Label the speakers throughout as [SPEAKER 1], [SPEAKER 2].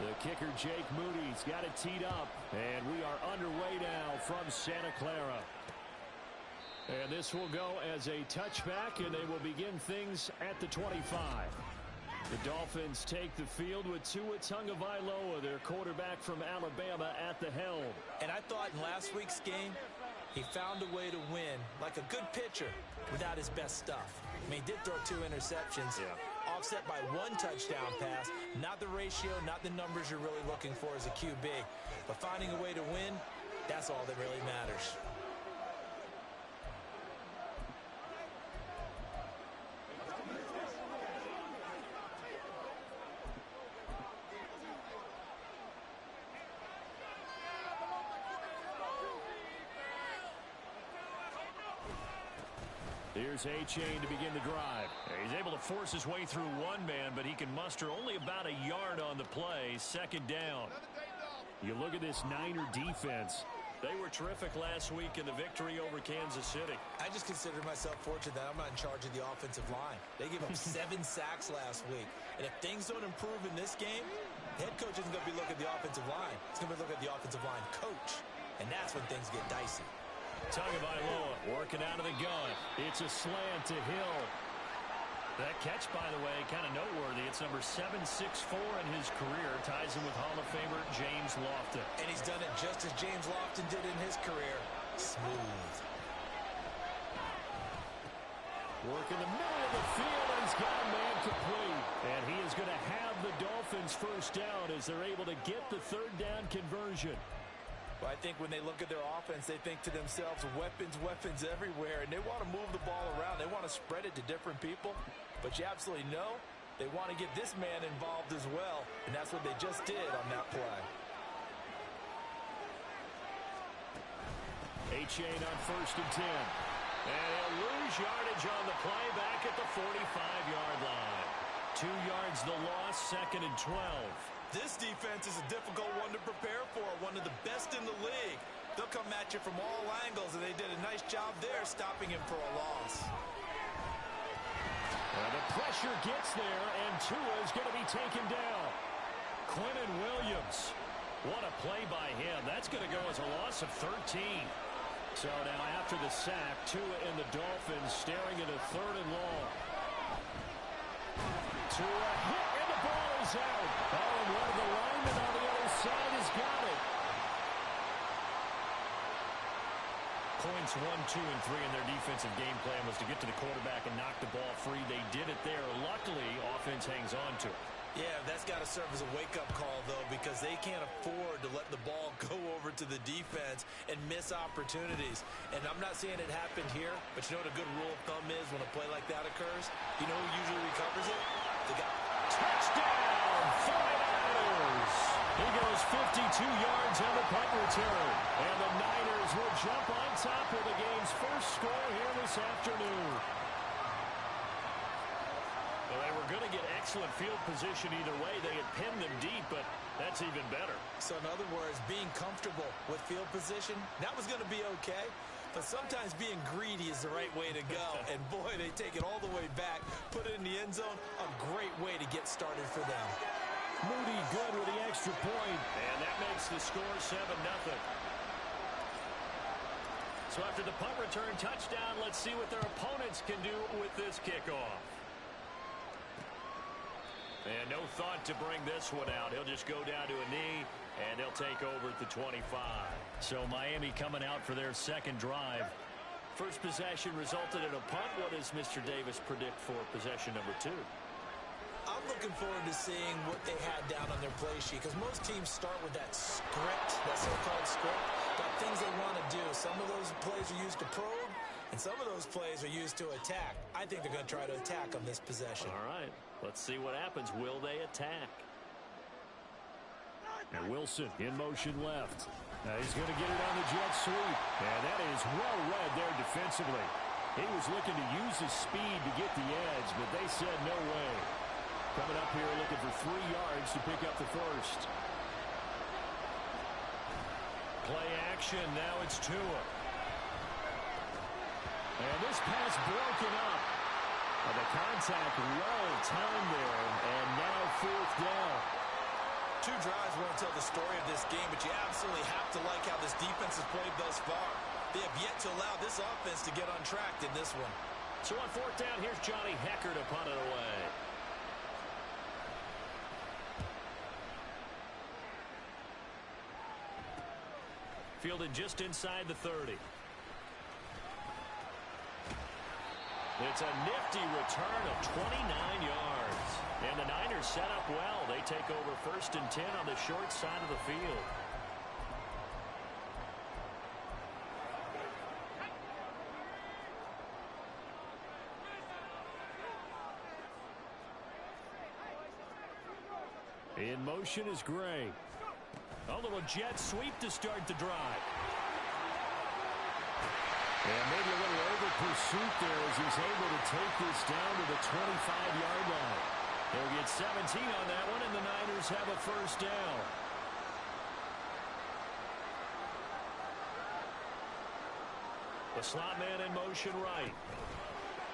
[SPEAKER 1] The kicker, Jake Moody's got it teed up. And we are underway now from Santa Clara. And this will go as a touchback, and they will begin things at the 25. The Dolphins take the field with Tua Tagovailoa, their quarterback from Alabama, at the helm.
[SPEAKER 2] And I thought in last week's game, he found a way to win, like a good pitcher, without his best stuff. I mean, he did throw 2 interceptions, offset by 1 touchdown pass. Not the ratio, not the numbers you're really looking for as a QB. But finding a way to win, that's all that really matters.
[SPEAKER 1] Here's A-Chain to begin the drive. He's able to force his way through one man, but he can muster only about a yard on the play. Second down. You look at this Niner defense. They were terrific last week in the victory over Kansas City.
[SPEAKER 2] I just consider myself fortunate that I'm not in charge of the offensive line. They gave up 7 sacks last week. And if things don't improve in this game, the head coach isn't going to be looking at the offensive line. He's going to be looking at the offensive line coach. And that's when things get dicey.
[SPEAKER 1] Tagovailoa working out of the gun. It's a slant to Hill. That catch, by the way, kind of noteworthy. It's number 764 in his career. Ties him with Hall of Famer James Lofton.
[SPEAKER 2] And he's done it just as James Lofton did in his career. Smooth.
[SPEAKER 1] Work in the middle of the field, and he's got a man complete. And he is going to have the Dolphins first down as they're able to get the third down conversion.
[SPEAKER 2] Well, I think when they look at their offense, they think to themselves, weapons, weapons everywhere, and they want to move the ball around. They want to spread it to different people, but you absolutely know they want to get this man involved as well, and that's what they just did on that play.
[SPEAKER 1] A-Chain on 1st and 10. And he'll lose yardage on the play back at the 45-yard line. 2 yards the loss, 2nd and 12.
[SPEAKER 2] This defense is a difficult one to prepare for, one of the best in the league. They'll come at you from all angles, and they did a nice job there stopping him for a loss.
[SPEAKER 1] Well, the pressure gets there, and Tua is going to be taken down. Quinnen Williams. What a play by him. That's going to go as a loss of 13. So now after the sack, Tua and the Dolphins staring at a 3rd and long. Tua hit, and the ball is out. Oh, and one of the linemen on the other side has got it. Points 1, 2, and 3 in their defensive game plan was to get to the quarterback and knock the ball free. They did it there. Luckily, offense hangs on to it.
[SPEAKER 2] Yeah, that's got to serve as a wake-up call, though, because they can't afford to let the ball go over to the defense and miss opportunities. And I'm not saying it happened here, but you know what a good rule of thumb is when a play like that occurs? You know who usually recovers it? The guy.
[SPEAKER 1] Touchdown! 49ers! He goes 52 yards on the punt return. And the Niners will jump on top of the game's first score here this afternoon. Well, they were going to get excellent field position either way. They had pinned them deep, but that's even better.
[SPEAKER 2] So in other words, being comfortable with field position, that was going to be okay. But sometimes being greedy is the right way to go. And boy, they take it all the way back, put it in the end zone. A great way to get started for them.
[SPEAKER 1] Moody good with the extra point. And that makes the score 7-0. So after the punt return touchdown, let's see what their opponents can do with this kickoff. And no thought to bring this one out. He'll just go down to a knee, and they'll take over at the 25. So Miami coming out for their second drive. First possession resulted in a punt. What does Mr. Davis predict for possession number 2?
[SPEAKER 2] I'm looking forward to seeing what they had down on their play sheet, because most teams start with that script, that so-called script, about things they want to do. Some of those plays are used to probe, and some of those plays are used to attack. I think they're going to try to attack on this possession.
[SPEAKER 1] All right, let's see what happens. Will they attack? And Wilson in motion left. Now he's going to get it on the jet sweep. And that is well read there defensively. He was looking to use his speed to get the edge, but they said no way. Coming up here looking for 3 yards to pick up the first. Play action. Now it's Tua. And this pass broken up. And the contact well timed there. And now 4th down.
[SPEAKER 2] 2 drives want to tell the story of this game, but you absolutely have to like how this defense has played thus far. They have yet to allow this offense to get untracked in this one.
[SPEAKER 1] So on fourth down, here's Johnny Hecker to punt it away. Fielded just inside the 30. It's a nifty return of 29 yards. And the Niners set up well. They take over 1st and 10 on the short side of the field. In motion is Gray. A little jet sweep to start the drive. And maybe a little over pursuit there as he's able to take this down to the 25-yard line. They'll get 17 on that one, and the Niners have a first down. The slot man in motion right.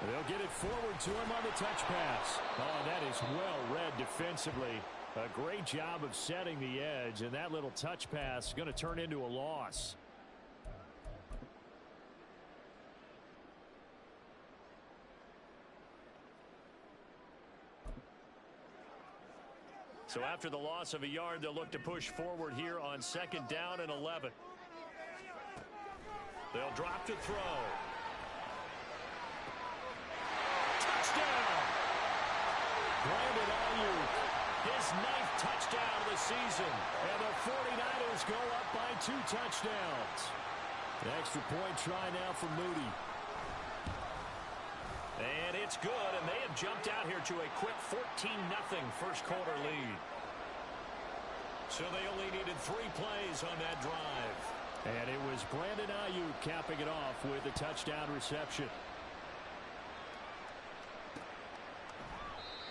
[SPEAKER 1] They'll get it forward to him on the touch pass. Oh, that is well read defensively. A great job of setting the edge, and that little touch pass is going to turn into a loss. So after the loss of a yard, they'll look to push forward here on 2nd down and 11. They'll drop to throw. Touchdown! Brandon Ayuk, his 9th touchdown of the season. And the 49ers go up by 2 touchdowns. An extra point try now for Moody. And it's good, and they have jumped out here to a quick 14-0 first quarter lead. So they only needed 3 plays on that drive. And it was Brandon Ayuk capping it off with a touchdown reception.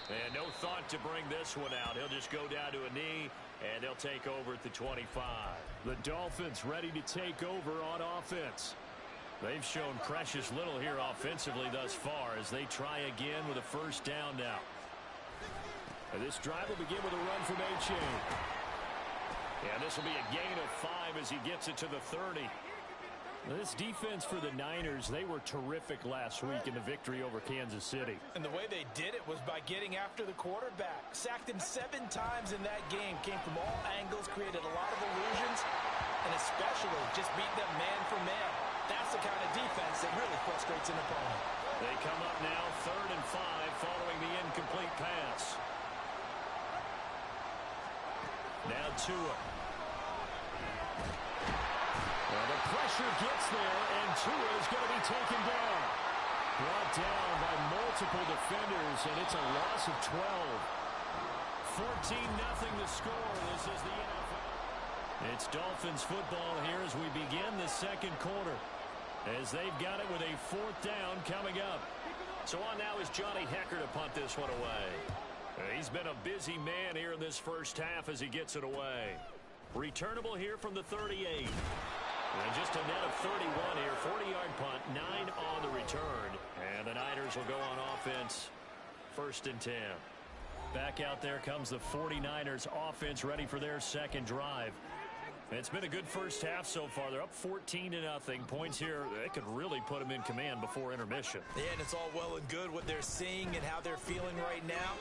[SPEAKER 1] And no thought to bring this one out. He'll just go down to a knee, and they'll take over at the 25. The Dolphins ready to take over on offense. They've shown precious little here offensively thus far as they try again with a first down now. And this drive will begin with a run from A-Chain. And this will be a gain of 5 as he gets it to the 30. This defense for the Niners, they were terrific last week in the victory over Kansas City.
[SPEAKER 2] And the way they did it was by getting after the quarterback. Sacked him 7 times in that game. Came from all angles, created a lot of illusions, and especially just beat them man for man. That's the kind of defense that really frustrates an opponent.
[SPEAKER 1] They come up now 3rd and 5 following the incomplete pass. Now Tua. Well, the pressure gets there, and Tua is going to be taken down. Brought down by multiple defenders, and it's a loss of 12. 14-0 the score. This is the NFL. It's Dolphins football here as we begin the second quarter. As they've got it with a 4th down coming up. So on now is Johnny Hecker to punt this one away. He's been a busy man here in this first half as he gets it away. Returnable here from the 38. And just a net of 31 here. 40-yard punt, 9 on the return. And the Niners will go on offense. 1st and 10. Back out there comes the 49ers offense ready for their second drive. It's been a good first half so far. They're up 14-0. Points here, they could really put them in command before intermission.
[SPEAKER 2] Yeah, and it's all well and good what they're seeing and how they're feeling right now.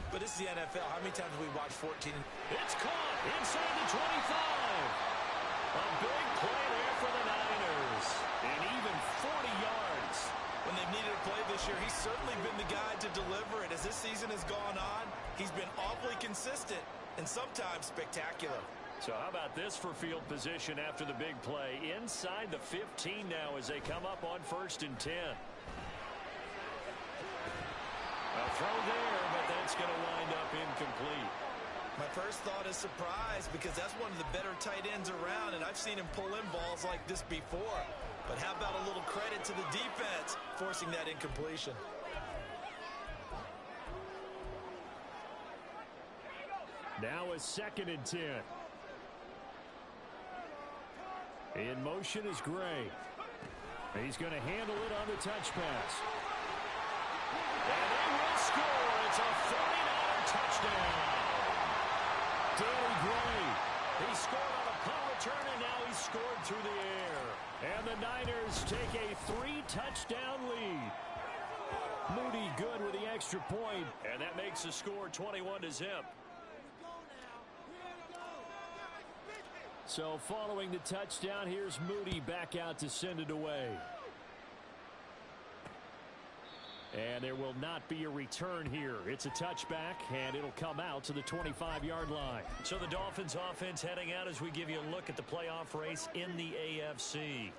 [SPEAKER 2] But this is the NFL. How many times have we watched 14?
[SPEAKER 1] It's caught inside the 25. A big play there for the Niners. And even 40 yards.
[SPEAKER 2] When they've needed a play this year, he's certainly been the guy to deliver it. As this season has gone on, he's been awfully consistent and sometimes spectacular.
[SPEAKER 1] So how about this for field position after the big play? Inside the 15 now as they come up on 1st and 10. A throw there, but that's going to wind up incomplete.
[SPEAKER 2] My first thought is surprise because that's one of the better tight ends around, and I've seen him pull in balls like this before. But how about a little credit to the defense forcing that incompletion?
[SPEAKER 1] Now a 2nd and 10. In motion is Gray. He's going to handle it on the touch pass. And they will score. It's a 49er touchdown. Danny Gray. He scored on a punt return, and now he's scored through the air. And the Niners take a 3-touchdown lead. Moody good with the extra point, and that makes the score 21-0. So following the touchdown, here's Moody back out to send it away. And there will not be a return here. It's a touchback, and it'll come out to the 25-yard line. So the Dolphins offense heading out as we give you a look at the playoff race in the AFC.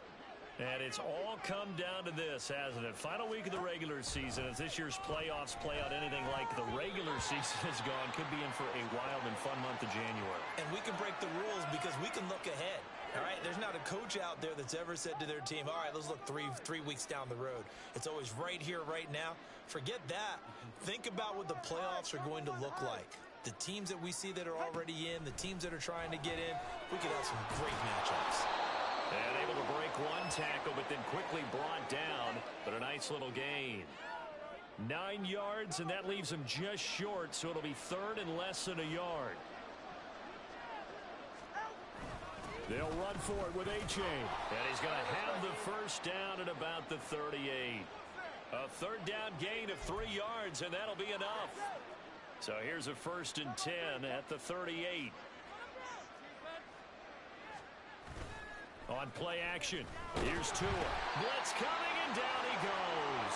[SPEAKER 1] And it's all come down to this, hasn't it? Final week of the regular season. As this year's playoffs play out anything like the regular season has gone, could be in for a wild and fun month of January.
[SPEAKER 2] And we can break the rules because we can look ahead. All right, there's not a coach out there that's ever said to their team, all right, let's look three weeks down the road. It's always right here, right now. Forget that. Think about what the playoffs are going to look like. The teams that we see that are already in, the teams that are trying to get in, we could have some great matchups.
[SPEAKER 1] And able to break one tackle, but then quickly brought down. But a nice little gain. 9 yards, and that leaves him just short, so it'll be third and less than a yard. They'll run for it with A-Chain. And he's going to have the first down at about the 38. A third down gain of 3 yards, and that'll be enough. So here's a 1st and 10 at the 38. On play action, here's Tua. Blitz coming, and down he goes.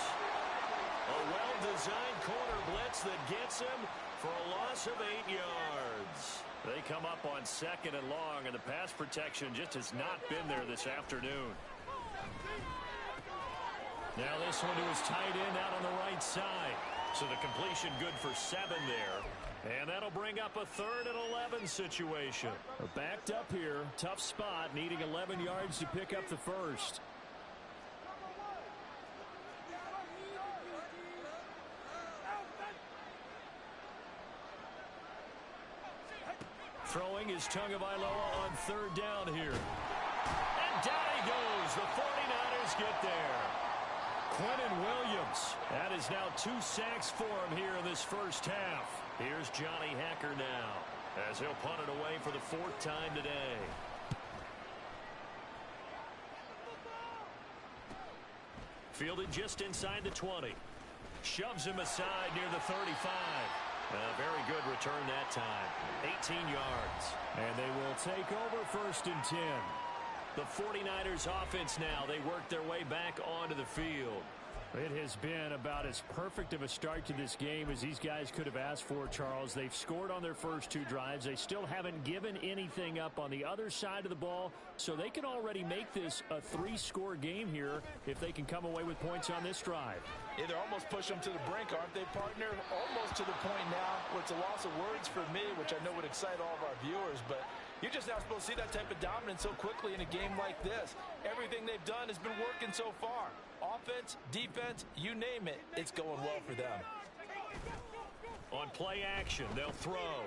[SPEAKER 1] A well-designed corner blitz that gets him for a loss of 8 yards. They come up on 2nd and long, and the pass protection just has not been there this afternoon. Now this one to his tight end out on the right side. So the completion good for 7 there. And that'll bring up a 3rd and 11 situation. Backed up here, tough spot, needing 11 yards to pick up the first. Throwing is Tagovailoa on 3rd down here. And down he goes. The 49ers get there. Quentin Williams. That is now 2 sacks for him here in this first half. Here's Johnny Hacker now as he'll punt it away for the 4th time today. Fielded just inside the 20. Shoves him aside near the 35. A very good return that time. 18 yards. And they will take over 1st and 10. The 49ers offense now. They work their way back onto the field. It has been about as perfect of a start to this game as these guys could have asked for, Charles. They've scored on their first 2 drives. They still haven't given anything up on the other side of the ball, so they can already make this a 3-score game here if they can come away with points on this drive.
[SPEAKER 2] Yeah, they're almost pushing them to the brink, aren't they, partner? Almost to the point now where it's a loss of words for me, which I know would excite all of our viewers, but you're just not supposed to see that type of dominance so quickly in a game like this. Everything they've done has been working so far. Offense, defense, you name it, it's going well for them.
[SPEAKER 1] On play action, they'll throw.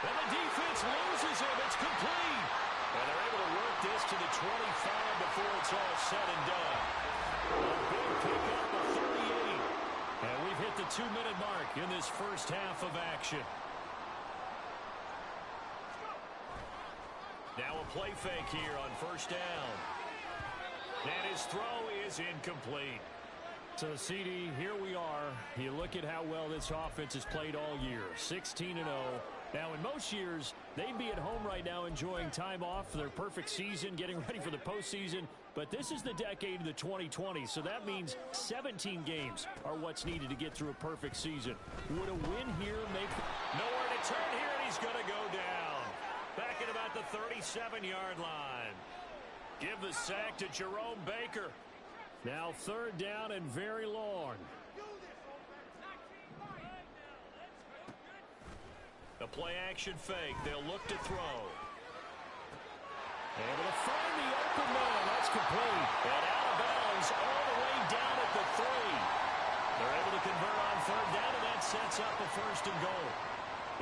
[SPEAKER 1] And the defense loses him. It's complete. And they're able to work this to the 25 before it's all said and done. A big pickup of 38. And we've hit the 2-minute mark in this first half of action. Now a play fake here on 1st down. And his throw is incomplete. So, CD, here we are. You look at how well this offense has played all year. 16-0. Now, in most years, they'd be at home right now enjoying time off for their perfect season, getting ready for the postseason. But this is the decade of the 2020s, so that means 17 games are what's needed to get through a perfect season. Would a win here make... Nowhere to turn here, and he's going to go down. Back at about the 37-yard line. Give the sack to Jerome Baker. Now 3rd down and very long. A play-action fake. They'll look to throw. Able to find the open man. That's complete. And out of bounds all the way down at the 3. They're able to convert on 3rd down, and that sets up a 1st and goal.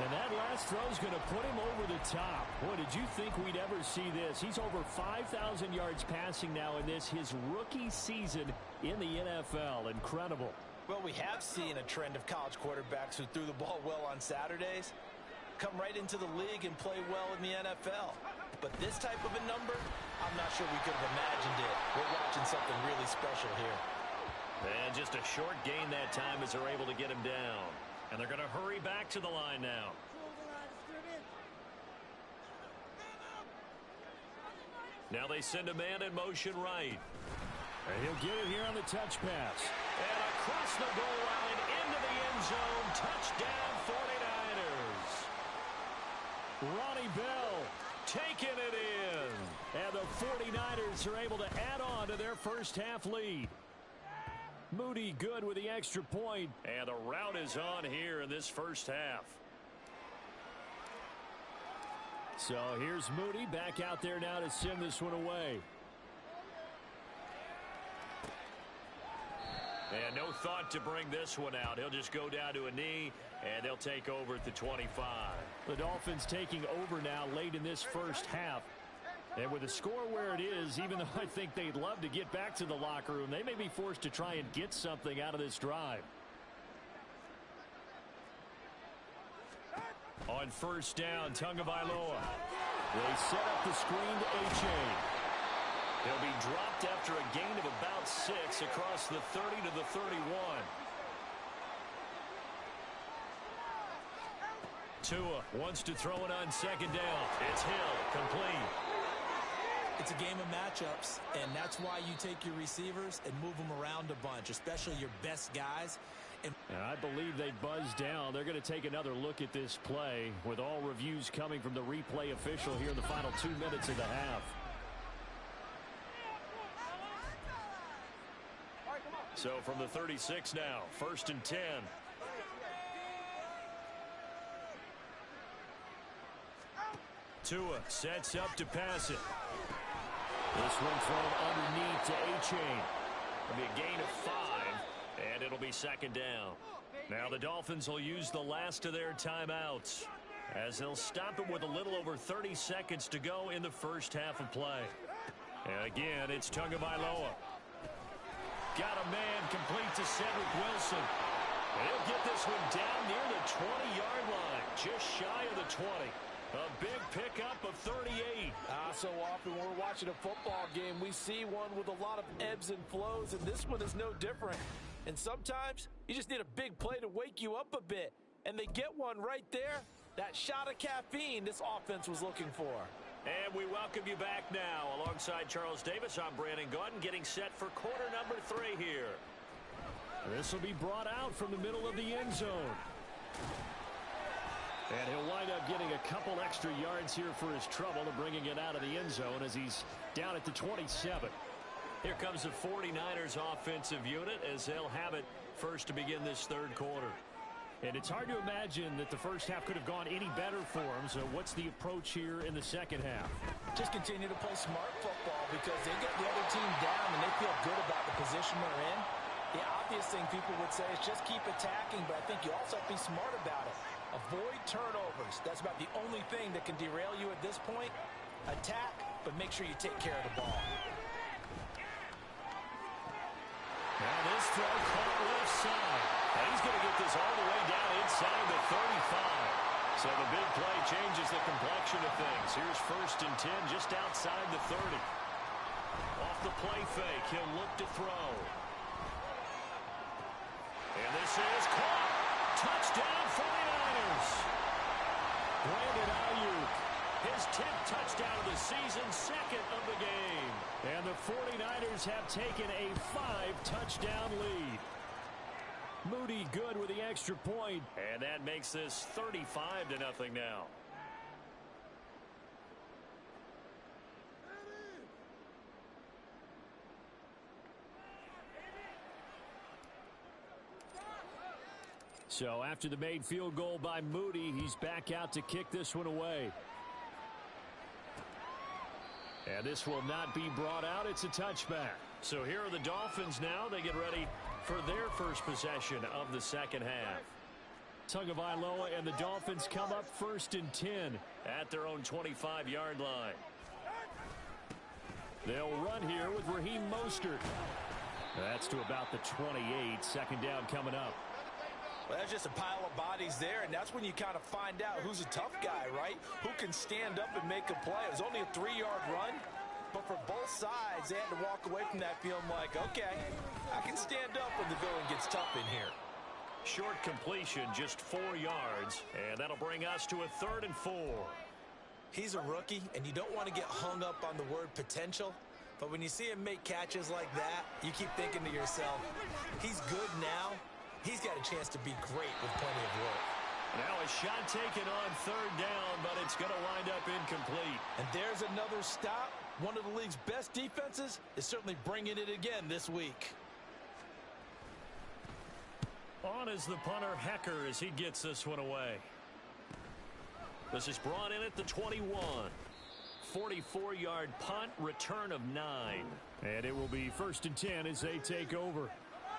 [SPEAKER 1] And that last throw is going to put him over the top. Boy, did you think we'd ever see this? He's over 5,000 yards passing now in this, his rookie season in the NFL. Incredible.
[SPEAKER 2] Well, we have seen a trend of college quarterbacks who threw the ball well on Saturdays come right into the league and play well in the NFL. But this type of a number, I'm not sure we could have imagined it. We're watching something really special here.
[SPEAKER 1] And just a short gain that time as they're able to get him down. And they're going to hurry back to the line now. Now they send a man in motion right. And he'll get it here on the touch pass. And across the goal line into the end zone. Touchdown 49ers. Ronnie Bell taking it in. And the 49ers are able to add on to their first half lead. Moody good with the extra point. And the route is on here in this first half. So here's Moody back out there now to send this one away. And no thought to bring this one out. He'll just go down to a knee, and they'll take over at the 25. The Dolphins taking over now late in this first half. And with the score where it is, even though I think they'd love to get back to the locker room, they may be forced to try and get something out of this drive. On first down, Tagovailoa. They set up the screen to A-Chain. He'll be dropped after a gain of about 6 across the 30 to the 31. Tua wants to throw it on second down. It's Hill, complete.
[SPEAKER 2] It's a game of matchups, and that's why you take your receivers and move them around a bunch, especially your best guys. And
[SPEAKER 1] I believe they buzzed down. They're going to take another look at this play with all reviews coming from the replay official here in the final 2 minutes of the half. So from the 36 now, first and 10. Tua sets up to pass it. This one thrown underneath to A-Chain. It'll be a gain of 5, and it'll be second down. Now the Dolphins will use the last of their timeouts as they'll stop it with a little over 30 seconds to go in the first half of play. And again, it's Tagovailoa. Got a man complete to Cedric Wilson. And he'll get this one down near the 20-yard line, just shy of the 20. A big pickup of 38.
[SPEAKER 3] So often when we're watching a football game, we see one with a lot of ebbs and flows, and this one is no different. And sometimes you just need a big play to wake you up a bit. And they get one right there. That shot of caffeine this offense was looking for.
[SPEAKER 1] And we welcome you back now. Alongside Charles Davis, I'm Brandon Gaudin, getting set for quarter number 3 here. This will be brought out from the middle of the end zone. And he'll wind up getting a couple extra yards here for his trouble and bringing it out of the end zone as he's down at the 27. Here comes the 49ers offensive unit as they'll have it first to begin this third quarter. And it's hard to imagine that the first half could have gone any better for them. So what's the approach here in the second half?
[SPEAKER 2] just continue to play smart football because they get the other team down and they feel good about the position they're in. The obvious thing people would say is just keep attacking, but I think you also have to be smart about it. Avoid turnovers. That's about the only thing that can derail you at this point. Attack, but make sure you take care of the ball.
[SPEAKER 1] Now this throw caught left side. And he's going to get this all the way down inside the 35. So the big play changes the complexion of things. Here's 1st and 10 just outside the 30. Off the play fake, he'll look to throw. And this is caught. Touchdown 49ers. Brandon Ayuk, his 10th touchdown of the season, 2nd of the game. And the 49ers have taken a 5-touchdown lead. Moody good with the extra point, and that makes this 35-0 now. So after the made field goal by Moody, he's back out to kick this one away. And this will not be brought out. It's a touchback. So here are the Dolphins now. They get ready for their first possession of the second half. Tagovailoa and the Dolphins come up 1st and 10 at their own 25-yard line. They'll run here with Raheem Mostert. That's to about the 28. Second down coming up.
[SPEAKER 2] Well, that's just a pile of bodies there, and that's when you kind of find out who's a tough guy, right? Who can stand up and make a play. It was only a 3-yard run, but for both sides, they had to walk away from that feeling like, okay, I can stand up when the going gets tough in here.
[SPEAKER 1] Short completion, just 4 yards, and that'll bring us to a 3rd and 4.
[SPEAKER 2] He's a rookie, and you don't want to get hung up on the word potential, but when you see him make catches like that, you keep thinking to yourself, he's good now. He's got a chance to be great with plenty of work.
[SPEAKER 1] Now a shot taken on 3rd down, but it's going to wind up incomplete.
[SPEAKER 3] And there's another stop. One of the league's best defenses is certainly bringing it again this week.
[SPEAKER 1] On is the punter, Hecker, as he gets this one away. This is brought in at the 21. 44-yard punt, return of 9. And it will be 1st and 10 as they take over.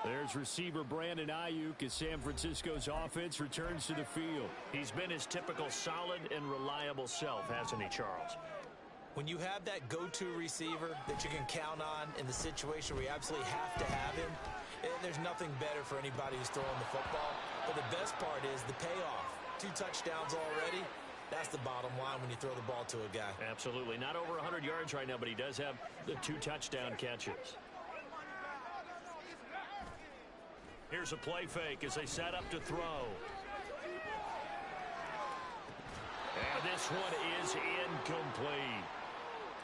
[SPEAKER 1] There's receiver Brandon Ayuk as San Francisco's offense returns to the field. He's been his typical solid and reliable self, hasn't he, Charles?
[SPEAKER 2] When you have that go-to receiver that you can count on in the situation where you absolutely have to have him, there's nothing better for anybody who's throwing the football. But the best part is the payoff. 2 touchdowns already. That's the bottom line when you throw the ball to a guy.
[SPEAKER 1] Absolutely. Not over 100 yards right now, but he does have the 2 touchdown catches. Here's a play fake as they set up to throw. And this one is incomplete.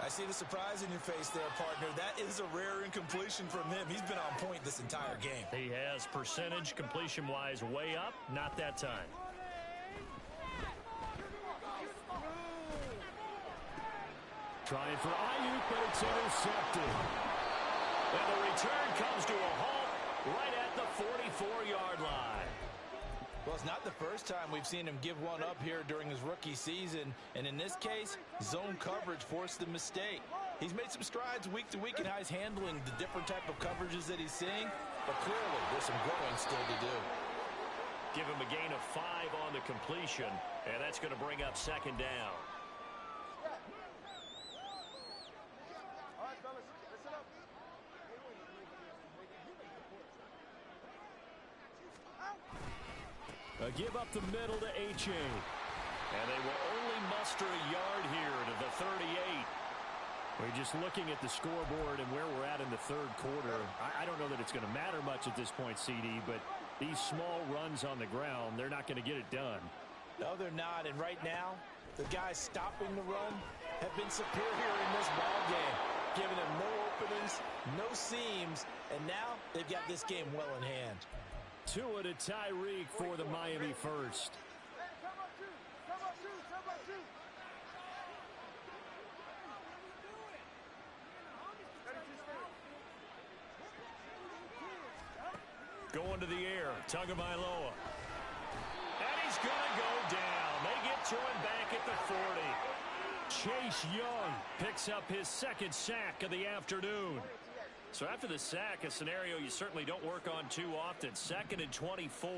[SPEAKER 2] I see the surprise in your face there, partner. That is a rare incompletion from him. He's been on point this entire game.
[SPEAKER 1] He has percentage completion-wise way up. Not that time. Trying for Ayuk, but it's intercepted. And the return comes to a halt right at the 44-yard line.
[SPEAKER 3] Well, it's not the first time we've seen him give one up here during his rookie season. And in this case, zone coverage forced the mistake. He's made some strides week to week in how he's handling the different type of coverages that he's seeing. But clearly, there's some growing still to do.
[SPEAKER 1] Give him a gain of 5 on the completion. And that's going to bring up 2nd down. A give up the middle to H.A. And they will only muster a yard here to the 38. We're just looking at the scoreboard and where we're at in the 3rd quarter. I don't know that it's going to matter much at this point, CD, but these small runs on the ground, they're not going to get it done.
[SPEAKER 3] No, they're not. And right now, the guys stopping the run have been superior in this ball game, giving them no openings, no seams, and now they've got this game well in hand.
[SPEAKER 1] Tua to Tyreek for the Miami first. Going to the air, Tagovailoa. And he's going to go down. They get to him back at the 40. Chase Young picks up his 2nd sack of the afternoon. So after the sack, a scenario you certainly don't work on too often. 2nd and 24.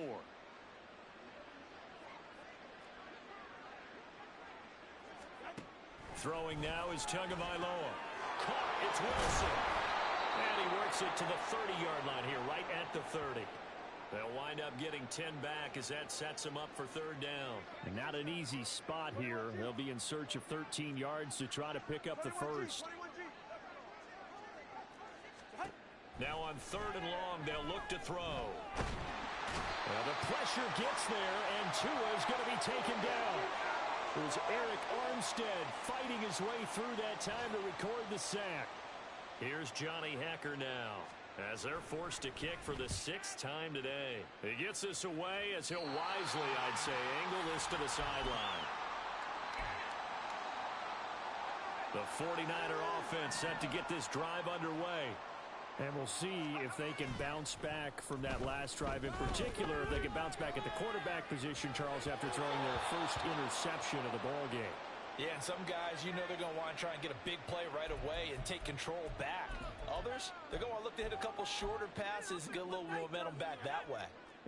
[SPEAKER 1] Throwing now is Tagovailoa. Caught, it's Wilson. And he works it to the 30-yard line here, right at the 30. They'll wind up getting 10 back as that sets them up for 3rd down. And not an easy spot here. They'll be in search of 13 yards to try to pick up the first. Now on 3rd and long, they'll look to throw. Well, the pressure gets there, and Tua is going to be taken down. It was Eric Armstead fighting his way through that time to record the sack. Here's Johnny Hecker now, as they're forced to kick for the 6th time today. He gets this away as he'll wisely, I'd say, angle this to the sideline. The 49er offense set to get this drive underway. And we'll see if they can bounce back from that last drive. In particular, if they can bounce back at the quarterback position, Charles, after throwing their first interception of the ball game.
[SPEAKER 3] Yeah, and some guys, you know they're going to want to try and get a big play right away and take control back. Others, they're going to look to hit a couple shorter passes and get a little momentum back that way.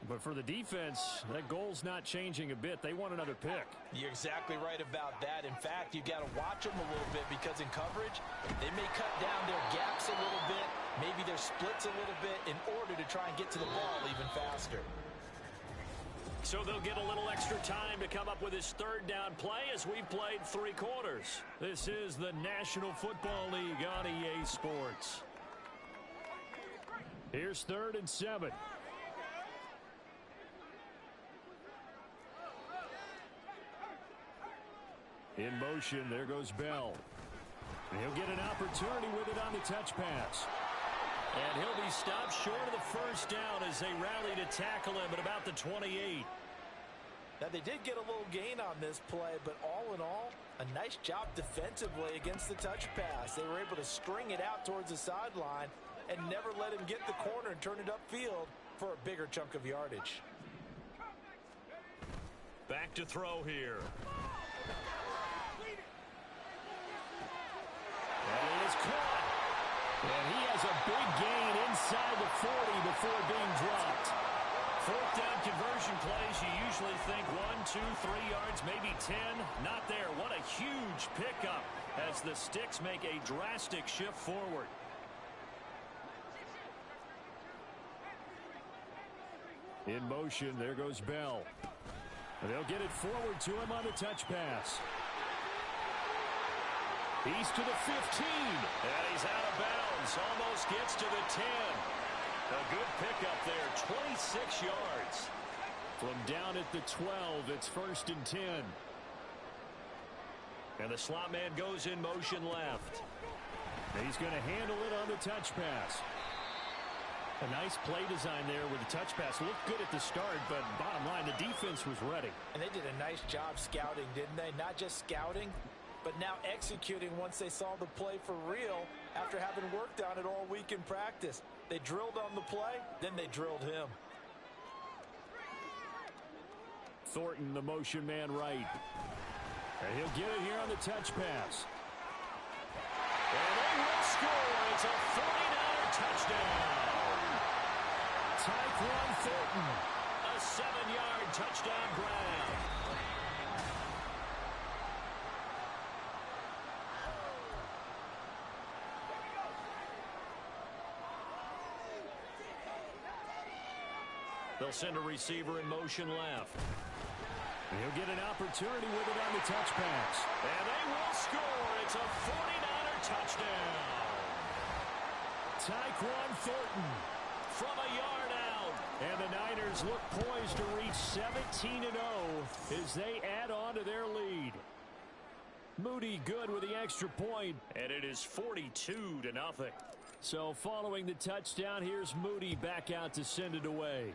[SPEAKER 1] But for the defense, that goal's not changing a bit. They want another pick.
[SPEAKER 2] You're exactly right about that. In fact, you've got to watch them a little bit because in coverage, they may cut down their gaps a little bit, maybe their splits a little bit in order to try and get to the ball even faster.
[SPEAKER 1] So they'll get a little extra time to come up with his third down play as we've played 3 quarters. This is the National Football League on EA Sports. Here's 3rd and 7. In motion, there goes Bell. And he'll get an opportunity with it on the touch pass. And he'll be stopped short of the first down as they rally to tackle him at about the 28.
[SPEAKER 3] Now, they did get a little gain on this play, but all in all, a nice job defensively against the touch pass. They were able to string it out towards the sideline and never let him get the corner and turn it upfield for a bigger chunk of yardage.
[SPEAKER 1] Back to throw here. And it is caught. And he has a big gain inside the 40 before being dropped. 4th down conversion plays, you usually think 1, 2, 3 yards, maybe 10. Not there. What a huge pickup as the Sticks make a drastic shift forward. In motion, there goes Bell. And they'll get it forward to him on the touch pass. He's to the 15. And he's out of bounds. Almost gets to the 10. A good pickup there. 26 yards. From down at the 12, it's 1st and 10. And the slot man goes in motion left. And he's going to handle it on the touch pass. A nice play design there with the touch pass. Looked good at the start, but bottom line, the defense was ready.
[SPEAKER 3] And they did a nice job scouting, didn't they? Not just scouting, but now executing once they saw the play for real after having worked on it all week in practice. They drilled on the play, then they drilled him.
[SPEAKER 1] Thornton, the motion man right. And he'll get it here on the touch pass. And they will score. It's a 49er touchdown. Tyquan Thornton, a 7-yard touchdown grab. They'll send a receiver in motion left. He'll get an opportunity with it on the touch pass. And they will score. It's a 49er touchdown. Tyquan Thornton from a yard out. And the Niners look poised to reach 17-0 as they add on to their lead. Moody good with the extra point, and it is 42-0. So following the touchdown, here's Moody back out to send it away.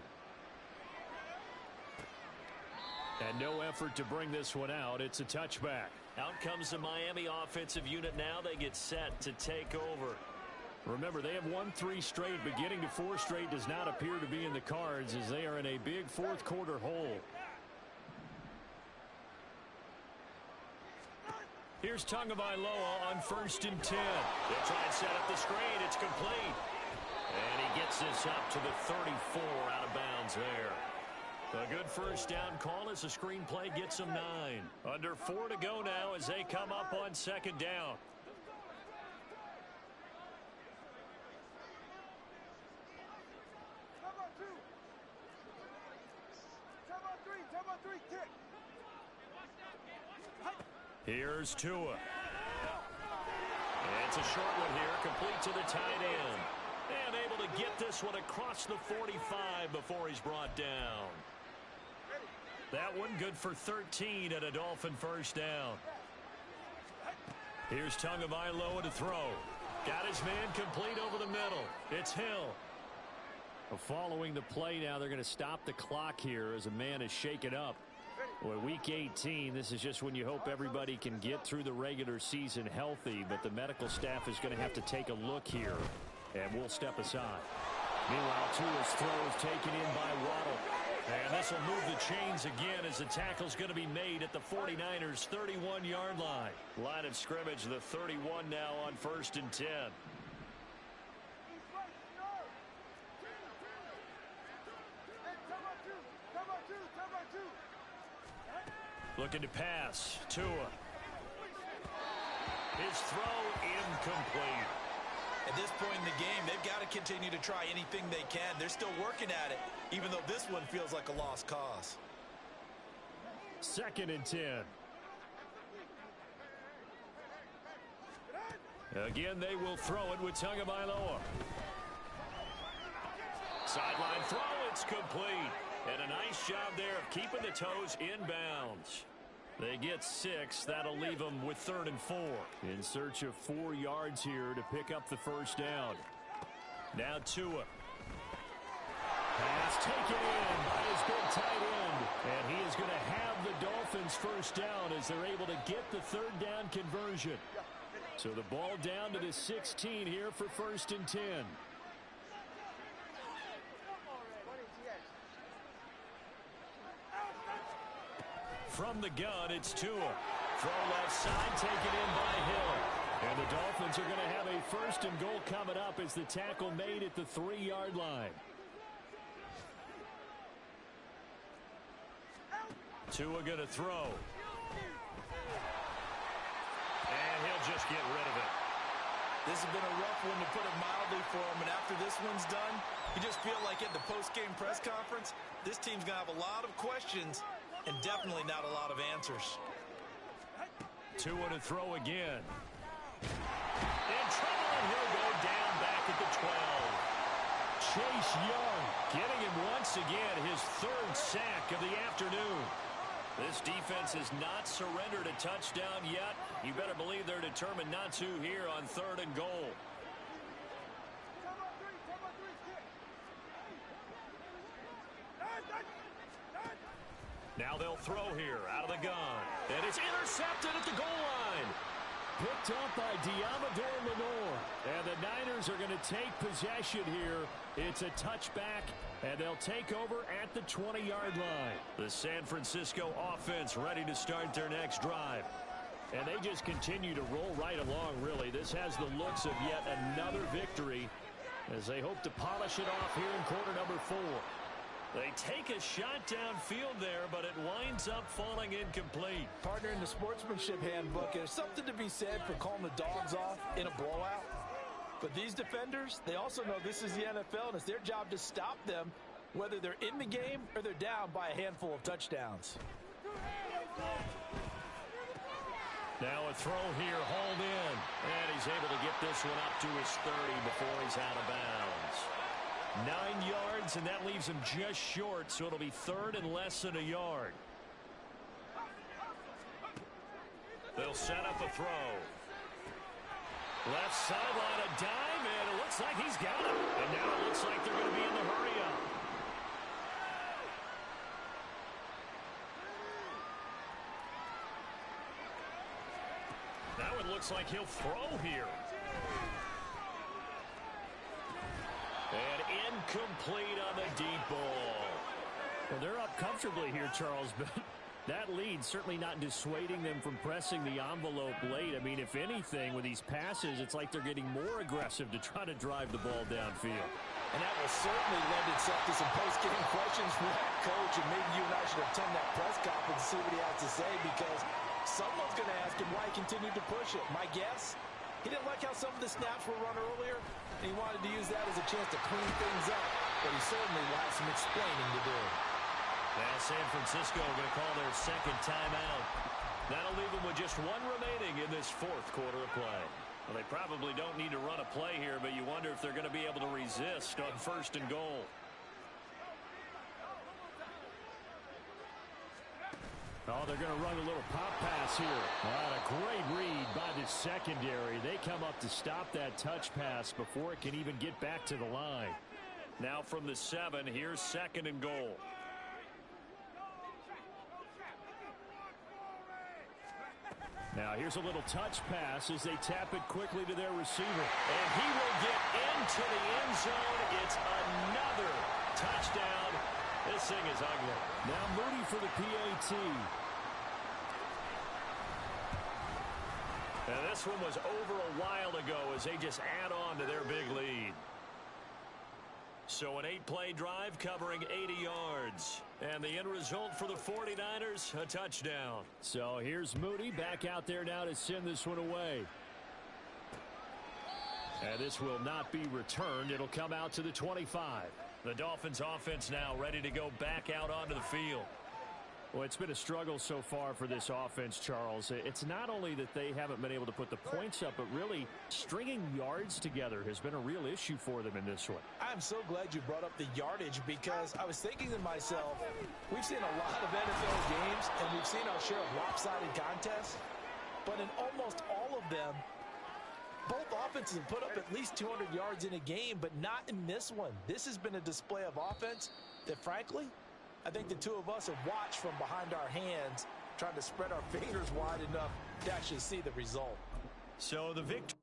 [SPEAKER 1] And no effort to bring this one out. It's a touchback. Out comes the Miami offensive unit now. They get set to take over. Remember, they have won 3 straight, but getting to 4 straight does not appear to be in the cards as they are in a big 4th quarter hole. Here's Tagovailoa on 1st and 10. They'll try and set up the screen. It's complete. And he gets this up to the 34 out of bounds there. A good first down call as the screen play gets them 9. Under 4 to go now as they come up on 2nd down. Here's Tua. And it's a short one here, complete to the tight end. And able to get this one across the 45 before he's brought down. That one good for 13 at a Dolphin first down. Here's Tagovailoa to throw. Got his man complete over the middle. It's Hill. Following the play now, they're going to stop the clock here as a man is shaken up. Well, week 18, this is just when you hope everybody can get through the regular season healthy, but the medical staff is going to have to take a look here, and we'll step aside. Meanwhile, Tua's throw is taken in by Waddle. And this will move the chains again as the tackle's going to be made at the 49ers' 31-yard line. Line of scrimmage, the 31 now on 1st and 10. Looking to pass. Tua. His throw incomplete.
[SPEAKER 2] At this point in the game, they've got to continue to try anything they can. They're still working at it, even though this one feels like a lost cause.
[SPEAKER 1] 2nd and 10. Again, they will throw it with Tagovailoa. Sideline throw, it's complete. And a nice job there of keeping the toes inbounds. They get 6. That'll leave them with 3rd and 4. In search of 4 yards here to pick up the first down. Now Tua. Pass taken in by his big tight end. And he is going to have the Dolphins first down as they're able to get the 3rd down conversion. So the ball down to the 16 here for 1st and 10. From the gun, it's Tua. Throw left side, taken in by Hill. And the Dolphins are going to have a 1st and goal coming up as the tackle made at the 3-yard line. Tua going to throw. And he'll just get rid of it.
[SPEAKER 2] This has been a rough one, to put it mildly, for him. And after this one's done, you just feel like at the post-game press conference, this team's going to have a lot of questions and definitely not a lot of answers.
[SPEAKER 1] Tua to throw again. In trouble, and he'll go down back at the 12. Chase Young getting him once again, his 3rd sack of the afternoon. This defense has not surrendered a touchdown yet. You better believe they're determined not to here on 3rd and goal. Now they'll throw here out of the gun. And it's intercepted at the goal line. Picked up by Diamador Lenore. And the Niners are going to take possession here. It's a touchback, and they'll take over at the 20-yard line. The San Francisco offense ready to start their next drive. And they just continue to roll right along, really. This has the looks of yet another victory as they hope to polish it off here in quarter number 4. They take a shot downfield there, but it winds up falling incomplete.
[SPEAKER 3] Partner, in the sportsmanship handbook, there's something to be said for calling the dogs off in a blowout. But these defenders, they also know this is the NFL, and it's their job to stop them, whether they're in the game or they're down by a handful of touchdowns.
[SPEAKER 1] Now a throw here, hauled in. And he's able to get this one up to his 30 before he's out of bounds. 9 yards, and that leaves him just short, so it'll be 3rd and less than a yard. They'll set up a throw. Left sideline, a dive, and it looks like he's got it. And now it looks like they're going to be in the hurry-up. Now it looks like he'll throw here. And incomplete on the deep ball. Well, they're up comfortably here, Charles, but that lead certainly not dissuading them from pressing the envelope late. I mean, if anything, with these passes, it's like they're getting more aggressive to try to drive the ball downfield.
[SPEAKER 3] And that will certainly lend itself to some post-game questions for that coach, and maybe you and I should attend that press conference and see what he has to say, because someone's going to ask him why he continued to push it. My guess, he didn't like how some of the snaps were run earlier, and he wanted to use that as a chance to clean things up, but he certainly will have some explaining to do.
[SPEAKER 1] Now San Francisco going to call their 2nd timeout. That'll leave them with just 1 remaining in this 4th quarter of play. Well, they probably don't need to run a play here, but you wonder if they're going to be able to resist on 1st and goal. Oh, they're going to run a little pop pass here. What a great read by the secondary. They come up to stop that touch pass before it can even get back to the line. Now from the 7, here's 2nd and goal. Now here's a little touch pass as they tap it quickly to their receiver. And he will get into the end zone. It's another touchdown. This thing is ugly. Now Moody for the PAT. Now this one was over a while ago as they just add on to their big lead. So an 8-play drive covering 80 yards. And the end result for the 49ers, a touchdown. So here's Moody back out there now to send this one away. And this will not be returned. It'll come out to the 25. The Dolphins offense now ready to go back out onto the field. Well, it's been a struggle so far for this offense, Charles. It's not only that they haven't been able to put the points up, but really stringing yards together has been a real issue for them in this one.
[SPEAKER 2] I'm so glad you brought up the yardage because I was thinking to myself, we've seen a lot of NFL games and we've seen our share of lopsided contests, but in almost all of them, both offenses have put up at least 200 yards in a game, but not in this one. This has been a display of offense that, frankly, I think the two of us have watched from behind our hands, trying to spread our fingers wide enough to actually see the result.
[SPEAKER 1] So the victory.